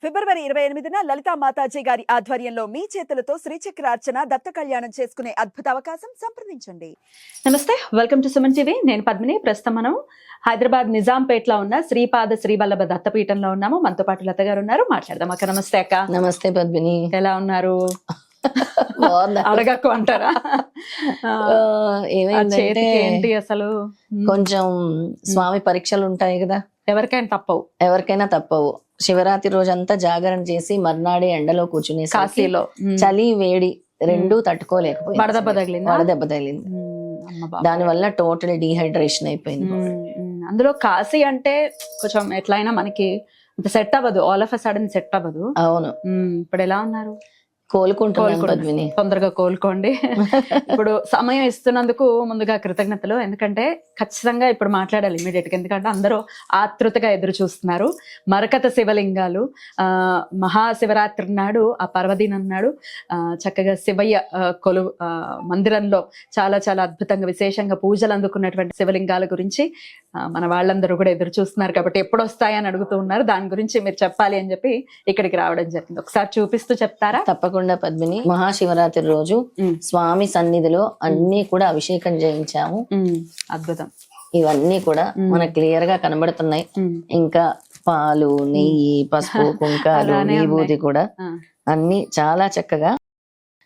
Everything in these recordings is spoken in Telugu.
ఫిబ్రవరి 28న లలితా మాతాజీ గారి ఆధ్వర్యంలో మీ చేతులతో శ్రీచక్రార్చన దత్త కళ్యాణం చేసుకునే అద్భుత అవకాశం సంప్రదించండి. నమస్తే, వెల్కమ్ టు సుమన్ టీవీ. నేను పద్మిని. ప్రస్తుతం మనం హైదరాబాద్ నిజాంపేటలో ఉన్న శ్రీపాద శ్రీవల్లభ దత్తపీఠంలో ఉన్నాము. మనతో పాటు లత గారు ఉన్నారు, మాట్లాడదాం. అక్క నమస్తే. అక్క నమస్తే పద్మిని, ఎలా ఉన్నారు? అడగకు అంటారా? ఏమైందంటే ఏంటి అసలు కొంచెం స్వామి పరీక్షలు ఉంటాయి కదా, ఎవరికైనా తప్పవు. శివరాత్రి రోజంతా జాగరణ చేసి మర్నాడే ఎండలో కూర్చునే కాశీలో చలి వేడి రెండూ తట్టుకోలేకపోయింది. వడదెబ్బ తగిలింది. దాని వల్ల టోటల్ డీహైడ్రేషన్ అయిపోయింది. అందులో కాశీ అంటే కొంచెం ఎట్లయినా మనకి సెట్ అవ్వదు, all of a sudden set అవ్వదు. అవును. ఇప్పుడు ఎలా ఉన్నారు? కోలుకుంటున్నాను. తొందరగా కోలుకోండి. ఇప్పుడు సమయం ఇస్తున్నందుకు ముందుగా కృతజ్ఞతలు. ఎందుకంటే ఖచ్చితంగా ఇప్పుడు మాట్లాడాలి ఇమీడియట్ గా, ఎందుకంటే అందరూ ఆతృతగా ఎదురు చూస్తున్నారు. మరకత శివలింగాలు, మహాశివరాత్రి నాడు, ఆ పర్వదినం నాడు చక్కగా శివయ్య కొలువు మందిరంలో చాలా చాలా అద్భుతంగా విశేషంగా పూజలు అందుకున్నటువంటి శివలింగాల గురించి మన వాళ్ళందరూ కూడా ఎదురు చూస్తున్నారు. కాబట్టి ఎప్పుడు వస్తాయని అడుగుతూ ఉన్నారు. దాని గురించి మీరు చెప్పాలి అని చెప్పి ఇక్కడికి రావడం జరిగింది. ఒకసారి చూపిస్తూ చెప్తారా? తప్పకుండా పద్మిని. మహాశివరాత్రి రోజు స్వామి సన్నిధిలో అన్ని కూడా అభిషేకం చేయించాము. అద్భుతం. ఇవన్నీ కూడా మనకు క్లియర్ గా కనబడుతున్నాయి. ఇంకా పాలు, నెయ్యి, పసుపు, కుంకాలు, విభూతి కూడా అన్ని చాలా చక్కగా.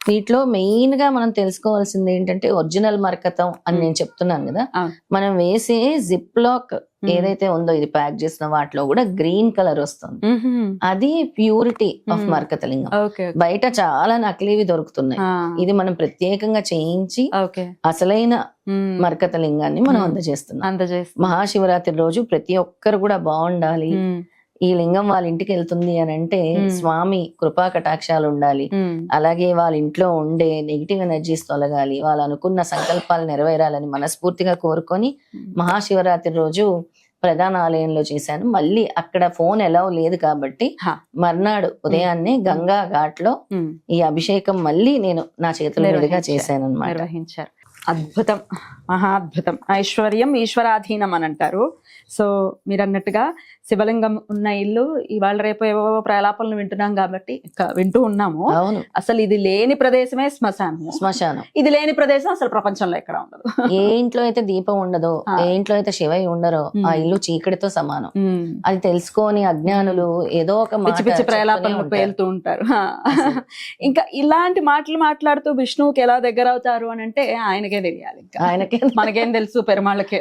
వీటిలో మెయిన్ గా మనం తెలుసుకోవాల్సింది ఏంటంటే ఒరిజినల్ మరకతం అని నేను చెప్తున్నాను కదా, మనం వేసే జిప్ లాక్ ఏదైతే ఉందో ఇది ప్యాక్ చేసిన వాటిలో కూడా గ్రీన్ కలర్ వస్తుంది. అది ప్యూరిటీ ఆఫ్ మరకతలింగం. బయట చాలా నకిలీవి దొరుకుతున్నాయి. ఇది మనం ప్రత్యేకంగా చేయించి అసలైన మరకతలింగాన్ని మనం అందజేస్తున్నాం. మహాశివరాత్రి రోజు ప్రతి ఒక్కరు కూడా బాగుండాలి, ఈ లింగం వాళ్ళ ఇంటికి వెళ్తుంది అని అంటే స్వామి కృపా కటాక్షాలు ఉండాలి, అలాగే వాళ్ళ ఇంట్లో ఉండే నెగిటివ్ ఎనర్జీస్ తొలగాలి, వాళ్ళు అనుకున్న సంకల్పాలు నెరవేరాలని మనస్ఫూర్తిగా కోరుకొని మహాశివరాత్రి రోజు ప్రధాన ఆలయంలో చేశాను. మళ్ళీ అక్కడ ఫోన్ ఎలా లేదు కాబట్టి మర్నాడు ఉదయాన్నే గంగా ఘాట్ లో ఈ అభిషేకం మళ్ళీ నేను నా చేతుల మీదుగా చేశాను అన్నమాట. నిర్వహించారు. అద్భుతం, మహా అద్భుతం. ఐశ్వర్యం ఈశ్వరాధీనం అని అంటారు. సో మీరు అన్నట్టుగా శివలింగం ఉన్న ఇల్లు ఇవాళ రేపు ఏవో ప్రలాపాలను వింటున్నాం కాబట్టి వింటూ ఉన్నాము. అసలు ఇది లేని ప్రదేశమే శ్మశానం. ఇది లేని ప్రదేశం అసలు ప్రపంచంలో ఎక్కడ ఉండదు. ఏ ఇంట్లో అయితే దీపం ఉండదో, ఏ ఇంట్లో అయితే శివయ్య ఉండరో ఆ ఇల్లు చీకటితో సమానం. అది తెలుసుకొని అజ్ఞానులు ఏదో ఒక పిచ్చి పిచ్చి ప్రలాపాలను పేలుతూ ఉంటారు. ఇంకా ఇలాంటి మాటలు మాట్లాడుతూ విష్ణువుకి ఎలా దగ్గర అవుతారు అని అంటే ఆయనకే తెలియాలి. ఆయనకే, మనకేం తెలుసు పెరుమాళ్ళకే.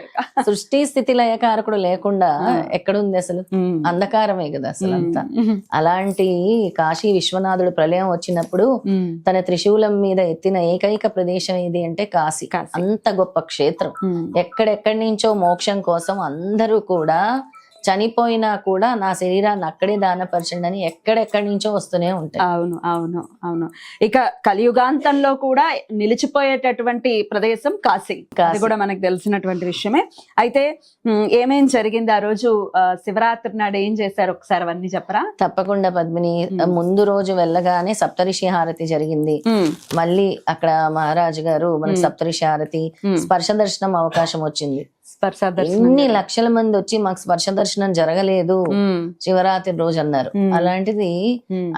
సృష్టి స్థితి లయకారకుడు లేకుండా ఎక్కడుంది అసలు? అంధకారమే కదా అసలు అంతా. అలాంటి కాశీ విశ్వనాథుడు ప్రళయం వచ్చినప్పుడు తన త్రిశూలం మీద ఎత్తిన ఏకైక ప్రదేశం ఏది అంటే కాశీ. అంత గొప్ప క్షేత్రం. ఎక్కడెక్కడి నుంచో మోక్షం కోసం అందరూ కూడా చనిపోయినా కూడా నా శరీరాన్ని అక్కడే దానపరచండి అని ఎక్కడెక్కడి నుంచో వస్తూనే ఉంటాయి. అవును అవును అవును. ఇక కలియుగాంతంలో కూడా నిలిచిపోయేటటువంటి ప్రదేశం కాశీ. అది కూడా మనకు తెలిసినటువంటి విషయమే. అయితే ఏమేం జరిగింది ఆ రోజు శివరాత్రి నాడు, ఏం చేశారు ఒకసారి అవన్నీ చెప్పరా? తప్పకుండా పద్మిని. ముందు రోజు వెళ్ళగానే సప్తరిషి హారతి జరిగింది. మళ్ళీ అక్కడ మహారాజు గారు మనకి సప్తరిషి హారతి, స్పర్శ దర్శనం అవకాశం వచ్చింది. ఎన్ని లక్షల మంది వచ్చి మాకు స్పర్శ దర్శనం జరగలేదు శివరాత్రి రోజు అన్నారు. అలాంటిది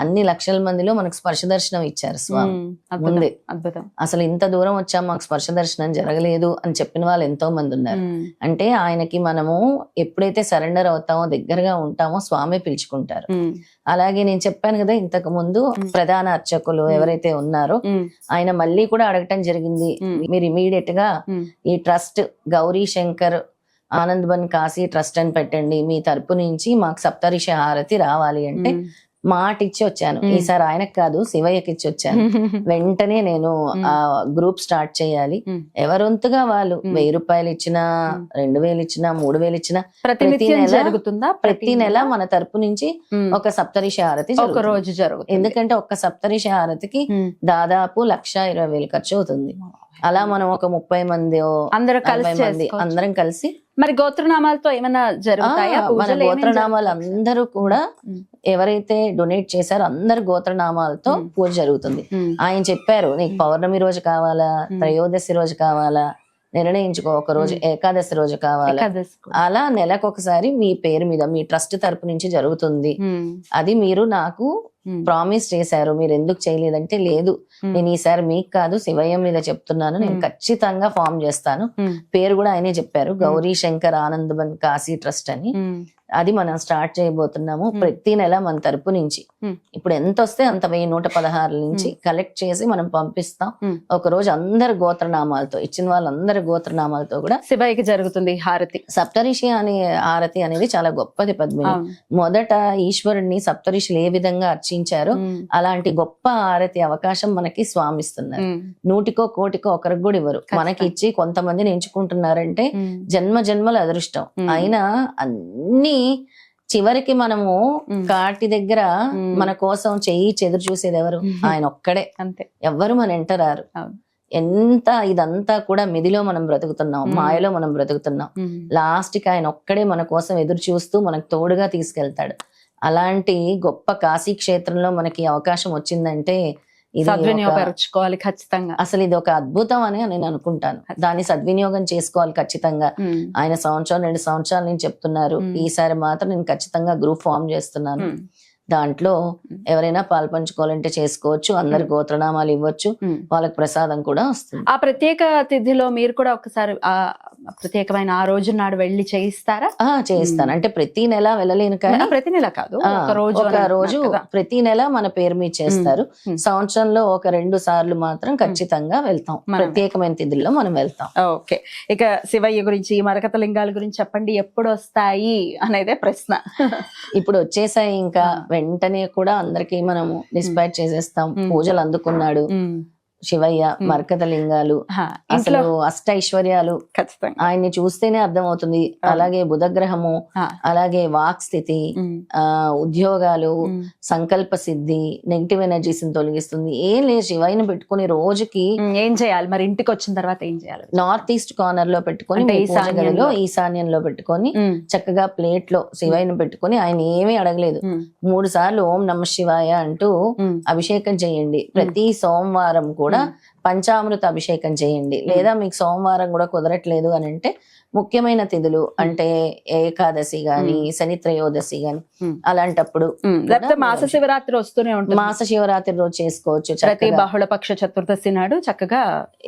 అన్ని లక్షల మందిలో మనకు స్పర్శ దర్శనం ఇచ్చారు స్వామి ముందే. అసలు ఇంత దూరం వచ్చా మాకు స్పర్శ దర్శనం జరగలేదు అని చెప్పిన వాళ్ళు ఎంతో మంది ఉన్నారు. అంటే ఆయనకి మనము ఎప్పుడైతే సరెండర్ అవుతామో, దగ్గరగా ఉంటామో స్వామి పిలుచుకుంటారు. అలాగే నేను చెప్పాను కదా ఇంతకు ముందు, ప్రధాన అర్చకులు ఎవరైతే ఉన్నారో ఆయన మళ్ళీ కూడా అడగటం జరిగింది, మీరు ఇమీడియట్ గా ఈ trust Gauri Shankar Anand bun Kashi trust అని పెట్టండి, మీ తరపు నుంచి మాకు సప్తరిషి హారతి రావాలి అంటే మాట ఇచ్చి వచ్చాను. ఈసారి ఆయనకు కాదు శివయ్యకి ఇచ్చి వచ్చాను. వెంటనే నేను ఆ గ్రూప్ స్టార్ట్ చేయాలి. ఎవరొంతుగా వాళ్ళు 1000 రూపాయలు ఇచ్చినా, 2000 ఇచ్చినా, 3000 ఇచ్చినా ప్రతి నెల మన తరపు నుంచి ఒక సప్తరిషి హారతి జరుగుతుంది. ఎందుకంటే ఒక్క సప్తరిషి హారతికి దాదాపు 1,20,000 ఖర్చు అవుతుంది. అలా మనం ఒక 30 మంది అందరం కలిసి మరి గోత్రనామాలతో ఏమైనా జరుగుతాయా? మన గోత్రనామాలు అందరూ కూడా ఎవరైతే డొనేట్ చేశారో అందరు గోత్రనామాలతో పూజ జరుగుతుంది. ఆయన చెప్పారు, నీకు పౌర్ణమి రోజు కావాలా, త్రయోదశి రోజు కావాలా, నిర్ణయించుకో, ఒక రోజు ఏకాదశి రోజు కావాలి, ఏకాదశి కూడా. అలా నెలకొకసారి మీ పేరు మీద మీ ట్రస్ట్ తరపు నుంచి జరుగుతుంది. అది మీరు నాకు ప్రామిస్ చేశారు, మీరు ఎందుకు చేయలేదంటే లేదు, నేను ఈసారి మీకు కాదు శివయ్య మీద చెప్తున్నాను, నేను ఖచ్చితంగా ఫామ్ చేస్తాను. పేరు కూడా ఆయనే చెప్పారు, గౌరీ శంకర్ ఆనందబన్ కాశీ ట్రస్ట్ అని. అది మనం స్టార్ట్ చేయబోతున్నాము. ప్రతి నెల మన తరపు నుంచి ఇప్పుడు ఎంత వస్తే అంత 1116 నుంచి కలెక్ట్ చేసి మనం పంపిస్తాం. ఒక రోజు అందరి గోత్రనామాలతో, ఇచ్చిన వాళ్ళందరి గోత్రనామాలతో కూడా శివయ్యకి జరుగుతుంది హారతి. సప్తరిషి అనే హారతి అనేది చాలా గొప్పది పద్మిని. మొదట ఈశ్వరుణ్ణి సప్తరిషులు ఏ విధంగా అర్చించారో అలాంటి గొప్ప హారతి అవకాశం మనకి స్వామిస్తున్నారు. 100కో 1,00,000కో ఒకరికి కూడా ఇవ్వరు, మనకి ఇచ్చి కొంతమందిని ఎంచుకుంటున్నారంటే జన్మ జన్మల అదృష్టం. అయినా అన్ని చివరికి మనము కాటి దగ్గర మన కోసం చెయ్యి చెదురు చూసేది ఎవరు? ఆయన ఒక్కడే, అంతే. ఎవ్వరు మన ఎంటరారు. ఎంత ఇదంతా కూడా మిదిలో మనం బ్రతుకుతున్నాం, మాయలో మనం బ్రతుకుతున్నాం. లాస్ట్ కి ఆయన ఒక్కడే మన కోసం ఎదురు చూస్తూ మనకు తోడుగా తీసుకెళ్తాడు. అలాంటి గొప్ప కాశీ క్షేత్రంలో మనకి అవకాశం వచ్చిందంటే సద్వినియోగపరచుకోవాలి ఖచ్చితంగా. అసలు ఇది ఒక అద్భుతం అని నేను అనుకుంటాను. దాన్ని సద్వినియోగం చేసుకోవాలి ఖచ్చితంగా. ఆయన 1-2 సంవత్సరాల నుంచి చెప్తున్నారు, ఈసారి మాత్రం నేను ఖచ్చితంగా గ్రూప్ ఫామ్ చేస్తున్నాను. దాంట్లో ఎవరైనా పాల్పంచుకోవాలంటే చేసుకోవచ్చు, అందరి గోత్రనామాలు ఇవ్వచ్చు, వాళ్ళకి ప్రసాదం కూడా వస్తుంది. ఆ ప్రత్యేక తిథిలో మీరు కూడా ఒకసారి ఆ ప్రత్యేకమైన ఆ రోజు నాడు వెళ్ళి చేయిస్తారా? చేయిస్తాను. అంటే ప్రతి నెల వెళ్ళలేను కానీ, ప్రతి నెల కాదు, ఒక రోజు ప్రతి నెల మన పేరు మీద చేస్తారు. సంవత్సరంలో 1-2 సార్లు మాత్రం ఖచ్చితంగా వెళ్తాం, ప్రత్యేకమైన తిథుల్లో మనం వెళ్తాం. ఓకే, ఇక శివయ్య గురించి, మరకత లింగాల గురించి చెప్పండి, ఎప్పుడు వస్తాయి అనేదే ప్రశ్న. ఇప్పుడు వచ్చేసాయి, ఇంకా వెంటనే కూడా అందరికి మనము డిస్పాచ్ చేసేస్తాం. పూజలు అందుకున్నాడు శివయ్య, మరకత లింగాలు, అసలు అష్టైశ్వర్యాలు ఆయన్ని చూస్తేనే అర్థమవుతుంది. అలాగే బుధగ్రహము, అలాగే వాక్ స్థితి, ఉద్యోగాలు, సంకల్ప సిద్ధి, నెగిటివ్ ఎనర్జీస్ తొలగిస్తుంది. ఏం లేదు, శివయ్యని పెట్టుకుని రోజుకి ఏం చేయాలి మరి? ఇంటికి వచ్చిన తర్వాత ఏం చేయాలి? నార్త్ ఈస్ట్ కార్నర్ లో పెట్టుకొని, ఈశాన్యంలో పెట్టుకొని, చక్కగా ప్లేట్ లో శివయ్యని పెట్టుకొని, ఆయన ఏమీ అడగలేదు, 3 సార్లు ఓం నమః శివాయ అంటూ అభిషేకం చేయండి. ప్రతి సోమవారం కూడా పంచామృత అభిషేకం చేయండి. లేదా మీకు సోమవారం కూడా కుదరట్లేదు అని అంటే ముఖ్యమైన తిథులు అంటే ఏకాదశి గాని, శని త్రయోదశి గాని, అలాంటప్పుడు మాస శివరాత్రి వస్తూనే ఉంటుంది. మాస శివరాత్రి రోజు చేసుకోవచ్చు. ప్రతి బహుళపక్ష చతుర్దశి నాడు చక్కగా.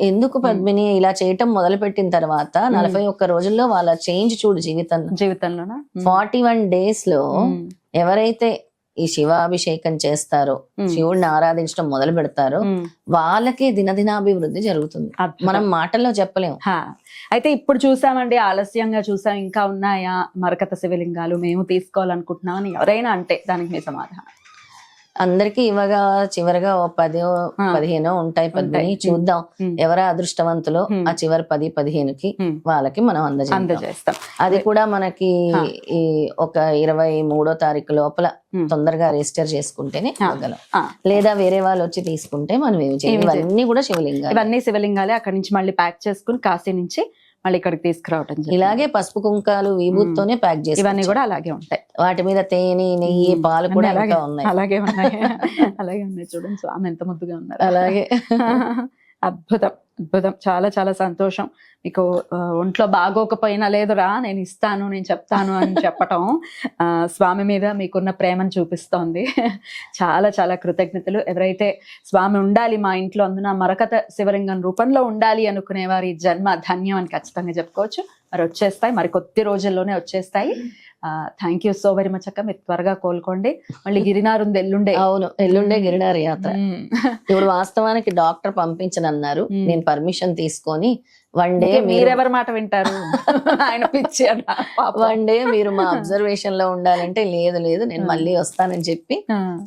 ఎందుకు పద్మిని, ఇలా చేయటం మొదలు పెట్టిన తర్వాత 41 రోజుల్లో వాళ్ళ చేంజ్ చూడు జీవితంలోనా. 41 days లో ఎవరైతే ఈ శివాభిషేకం చేస్తారో, శివుడిని ఆరాధించడం మొదలు పెడతారో, వాళ్ళకి దినదినాభివృద్ధి జరుగుతుంది. మనం మాటల్లో చెప్పలేము. అయితే ఇప్పుడు చూసామండి, ఆలస్యంగా చూసాం, ఇంకా ఉన్నాయా మరకత శివలింగాలు మేము తీసుకోవాలనుకుంటున్నాం అని ఎవరైనా అంటే దానికి మీ సమాధానం? అందరికి ఇవ్వగా చివరిగా 10-15 ఉంటాయి పద్మిని. చూద్దాం ఎవరా అదృష్టవంతులో ఆ చివరి 10-15కి వాళ్ళకి మనం అందజేస్తాం. అది కూడా మనకి ఒక 23వ తారీఖు లోపల తొందరగా రిజిస్టర్ చేసుకుంటేనే ఇవ్వగలం. లేదా వేరే వాళ్ళు వచ్చి తీసుకుంటే మనం ఏమి చేయాలి? ఇవన్నీ కూడా శివలింగాలు, ఇవన్నీ శివలింగాలే. అక్కడి నుంచి మళ్ళీ ప్యాక్ చేసుకుని కాశీ నుంచి మళ్ళీ ఇక్కడికి తీసుకురావటం. ఇలాగే పసుపు కుంకాలు విభూతితోనే ప్యాక్ చేసి, ఇవన్నీ కూడా అలాగే ఉంటాయి. వాటి మీద తేనె, నెయ్యి, పాలు కూడా ఇంకా ఉన్నాయి. అలాగే ఉన్నాయి, అలాగే ఉన్నాయి. చూడండి స్వామి ఎంత ముద్దుగా ఉన్నారు. అలాగే అద్భుతం, అద్భుతం. చాలా చాలా సంతోషం. మీకు ఒంట్లో బాగోకపోయినా లేదురా నేను ఇస్తాను, నేను చెప్తాను అని చెప్పటం స్వామి మీద మీకున్న ప్రేమను చూపిస్తోంది. చాలా చాలా కృతజ్ఞతలు. ఎవరైతే స్వామి ఉండాలి మా ఇంట్లో, అందున మరకత శివలింగం రూపంలో ఉండాలి అనుకునే వారి జన్మ ధన్యం అని ఖచ్చితంగా చెప్పుకోవచ్చు. మరి వచ్చేస్తాయి, మరి కొద్ది రోజుల్లోనే వచ్చేస్తాయి. Thank you so very much అక్క. మీరు త్వరగా కోలుకోండి. మళ్ళీ గిరినారు ఉంది ఎల్లుండే. అవును, ఎల్లుండే గిరినారు యాత్ర. ఇప్పుడు వాస్తవానికి డాక్టర్ పంపించనన్నారు, నేను పర్మిషన్ తీసుకొని 1 day మీరెవరి మాట వింటారు? ఆయన పిచ్చి అన్న. 1 day మీరు మా అబ్జర్వేషన్ లో ఉండాలంటే లేదు నేను మళ్ళీ వస్తానని చెప్పి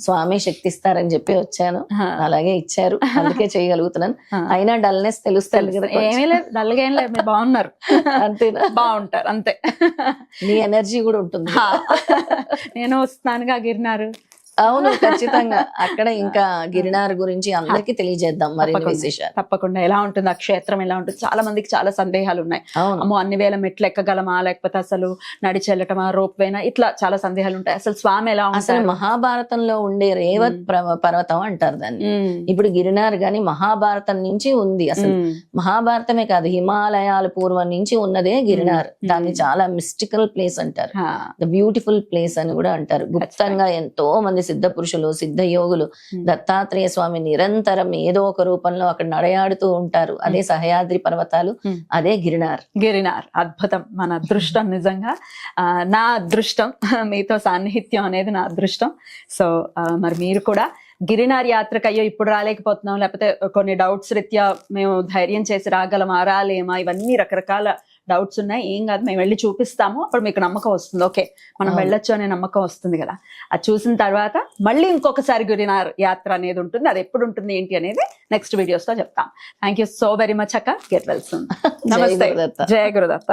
స్వామి శక్తి ఇస్తారని చెప్పి వచ్చాను. అలాగే ఇచ్చారు, అందుకే చేయగలుగుతున్నాను. అయినా డల్నెస్ తెలుస్తుంది కదా. ఏమీ లేదు, డల్గా ఏం లేదు, మీరు బాగున్నారు. అంతేనా? బాగుంటారు అంతే. నీ ఎనర్జీ కూడా ఉంటుంది. నేను వస్తున్నానుగా గిరినారు, అవును ఖచ్చితంగా అక్కడ ఇంకా గిరినార్ గురించి అందరికి తెలియజేద్దాం మరిన్ని విశేషాలు. తప్పకుండా ఎలా ఉంటుంది ఆ క్షేత్రం, ఎలా ఉంటుంది, చాలా మందికి చాలా సందేహాలు ఉన్నాయి. అవును అమ్మో అన్ని వేల మెట్లు ఎక్కగలమా, లేకపోతే అసలు నడిచి వెళ్ళటమా, రోప్ వేనా, ఇట్లా చాలా సందేహాలు ఉంటాయి. అసలు స్వామి ఎలా అసలు ఉంటారు? మహాభారతంలో ఉండే రేవత్ పర్వతం అంటారు దాన్ని. ఇప్పుడు గిరినార్ గాని మహాభారతం నుంచి ఉంది. అసలు మహాభారతమే కాదు, హిమాలయాల పూర్వం నుంచి ఉన్నదే గిరినార్. దాన్ని చాలా మిస్టికల్ ప్లేస్ అంటారు, ద బ్యూటిఫుల్ ప్లేస్ అని కూడా అంటారు. గుప్తంగా ఎంతో మంది సిద్ధ పురుషులు, సిద్ధ యోగులు, దత్తాత్రేయ స్వామి నిరంతరం ఏదో ఒక రూపంలో అక్కడ నడయాడుతూ ఉంటారు. అదే సహ్యాద్రి పర్వతాలు, అదే గిరినార్. గిరినార్ అద్భుతం, మన అదృష్టం నిజంగా. నా అదృష్టం మీతో సాన్నిహిత్యం అనేది నా అదృష్టం. సో మరి మీరు కూడా గిరినార్ యాత్రకు అయ్యో ఇప్పుడు రాలేకపోతున్నాం, లేకపోతే కొన్ని డౌట్స్ రీత్యా మేము ధైర్యం చేసి రాగలమా, రాలేమా, ఇవన్నీ రకరకాల డౌట్స్ ఉన్నాయి. ఏం కాదు, మేము వెళ్ళి చూపిస్తాము, అప్పుడు మీకు నమ్మకం వస్తుంది. ఓకే మనం వెళ్ళొచ్చు అనే నమ్మకం వస్తుంది కదా. అది చూసిన తర్వాత మళ్ళీ ఇంకొకసారి గిరినార్ యాత్ర అనేది ఉంటుంది. అది ఎప్పుడు ఉంటుంది ఏంటి అనేది నెక్స్ట్ వీడియోస్ లో చెప్తాం. Thank you so very much అక్క. Get well soon. నమస్తే. గురుదత్త. జయ గురుదత్త.